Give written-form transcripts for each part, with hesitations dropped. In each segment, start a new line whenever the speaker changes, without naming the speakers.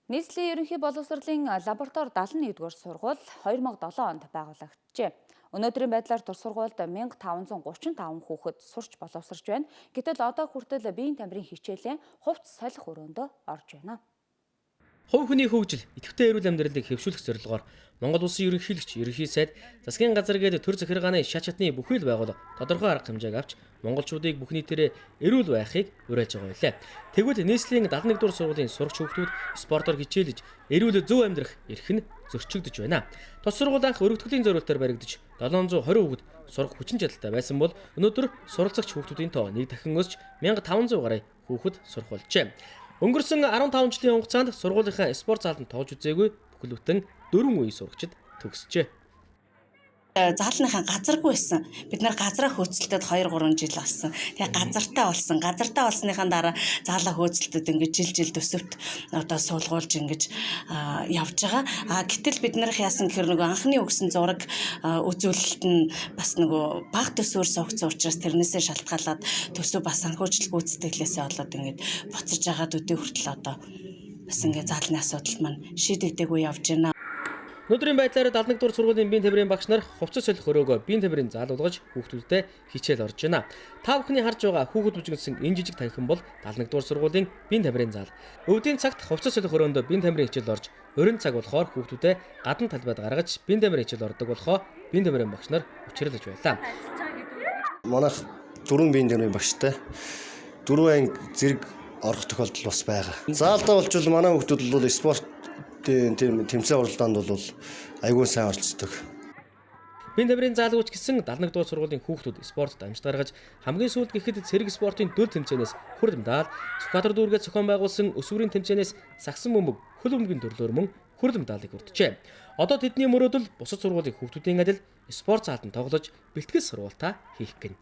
Нийслэлийн ерөнхий боловсролын лаборатори 71-р сургууль 2007 онд байгуулагджээ. Өнөөдрийн байдлаар тус сургуульд 1535 хүүхэд сурч боловсрч байна. Гэтэл одоо хүртэл биеийн тамирын хичээлийн хувцс солих өрөөндөө орж байна.
Хувь хүний хөгжил, идэвхтэй эрүүл амьдралыг хэвшүүлэх зорилгоор Монгол Улсын ерөнхийлөгч, ерөнхий сайд, засгийн газар гээд төр захиргааны шат чатны бүхий л байгуул тодорхой арга хэмжээг авч монголчуудыг бүх нийтээрээ эрүүл байхыг уриалж байгаа байлаа. Тэгвэл нийслэлийн 71 дугаар сургуулийн сурагч хүүхдүүд спортоор хичээлж эрүүл зөв амьдрах эрх нь зөрчигдөж байна. Тус сургууль анх өргөтгөлийн зорилтоор баригдаж 720 хүүхэд сурах хүчин чадалтай байсан бол өнөөдөр суралцагч хүүхдүүдийн тоо нэг дахин өсч 1500 гаруй хүүхэд сурах болжээ. Өнгөрсөн 15 жилийн хугацаанд сургуулийнхаа спорт заалд тоож үзээгүй бүхэл бүтэн 4 үе сурагчид төгсжээ.
Заалныхаа газаргүй байсан. Бид нар газраа хөөцөлтөд 2-3 жил болсон. Тэгээ газартаа болсон. Газартаа болсныхаа дараа заалаа хөөцөлтөд ингэж жил төсөвт одоо суулгуулж ингэж явж байгаа. Гэтэл бид нарх яасан гэхээр нөгөө анхны өгсөн зураг үзүүлэлт нь бас нөгөө баг төсвөр суугцсан учраас тэрнээсээ шалтгаалаад төсөв бас санхүүжилт гүйцэтгэлээсээ болоод ингэж буцаж байгаа төдий хүртэл одоо бас ингэ заалны асуудал маань шийдэгдээгүй явж байна.
Өнөөдрийн байдлаар 71 дугаар сургуулийн биеийн тамирын багш нар хувцас солих өрөөгөө биеийн тамирын заал болгож хүүхдүүдтэй хичээл орж байна. Та бүхний харж байгаа хүүхэд бүжигдсэн энэ жижиг танхим бол 71 дугаар сургуулийн биеийн тамирын заал. Өвдийн цагт хувцас солих өрөөндөө биеийн тамирын хичээл орж, өрийн цаг болохоор хүүхдүүдээ гадна талбайд гаргаж биеийн тамирын хичээл ордог болохоо биеийн тамирын багш нар учруулж байлаа.
Манайх 4 биеийн тамирын багштай 4 анги зэрэг орох тохиолдол бас байгаа. Заалдаа болчвол манай хүүхдүүд бол спорт тэмцээн уралдаанд бол аягүй сайн оролцдог.
Биеийн тамирын заал үүч гэсэн 71 дугаар сургуулийн хүүхдүүд спортод амжилт гаргаж хамгийн сүүлд гэхэд цэрэг спортын төл тэмцээнээс хүр медаль, Сүхбаатар дүүргээ зохион байгуулсан өсвөрийн тэмцээнээс сагсан бөмбөг, хөл бөмбөгийн төрлөөр мөн хүр медалийг хүртжээ. Одоо тэдний мөрөөдөл бусад сургуулийн хүүхдүүдийн адил спорт заалд нь тоглож бэлтгэл сургуультаа хийх гэнэ.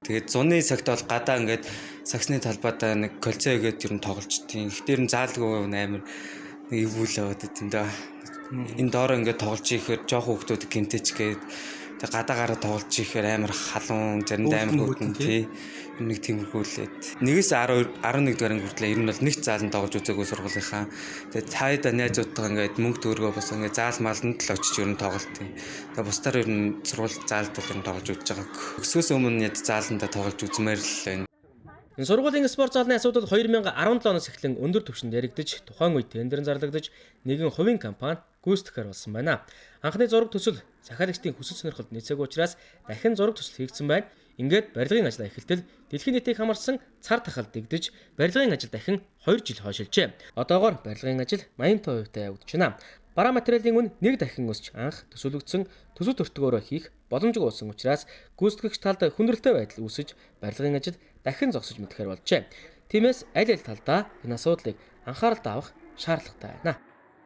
Тэгээд зуны цагт бол гадаа ингээд саксны талбайдаа нэг кольцоо игээд ер нь тоглож тийм. Ихтер нь заалгүй амар нэг ивүүл аваад тийм да. Энэ доороо ингээд тоглож ихээр жоохон хүүхдүүд гинтэч гээд тэг гадаа гараа тоглож ихээр амар халуун заримдаа амар хөдөн тий. Нэг тиймэрхүүлээд. 1-ээс 11 дугаар хүртэл ер нь бол нэг зааланд тоглож үзээгүй сургуулийнхаа. Тэгээд цаайда найзуудтайгаа ингээд мөнгө төгрөгөө бас ингээд заал малнд л очиж ер нь тоглолтын. Тэгээд бусдаар ер нь сургууль заалд бол ер нь тоглож үзэж байгааг. Өсвөөс өмнө яд зааланда тоглож үзмээр л байна.
Энэ сургуулийн спорт заалны асуудал 2017 оноос эхлэн өндөр түвшинд яригдж, тухайн үед тендерын зарлагдаж, нэгэн хувийн компани гүйцэтгэхээр болсон байна. Анхны зураг төсөл захиалагчдын хүсэл сонирхолд нийцээгүй учраас дахин зураг төсөл хийгдсэн байна. Ингээд барилгын ажлаа эхэлтэл дэлхийн нийтийг хамарсан цар тахал дэгдэж, барилгын ажил дахин 2 жил хойшилжээ. Одоогоор барилгын ажил 85% явагдаж байна. Бараа материалын үн нэг дахин өсч анх төсөөлөгдсөн төсөв төртгөөрөө хийх боломжгүй болсон учраас гүйцэтгэгч талд хүндрэлтэй байдал үүсэж барилгын ажил дахин зогсож мэдэхээр болжээ. Тиймээс аль аль талдаа энэ асуудлыг анхааралд авах шаардлагатай байна.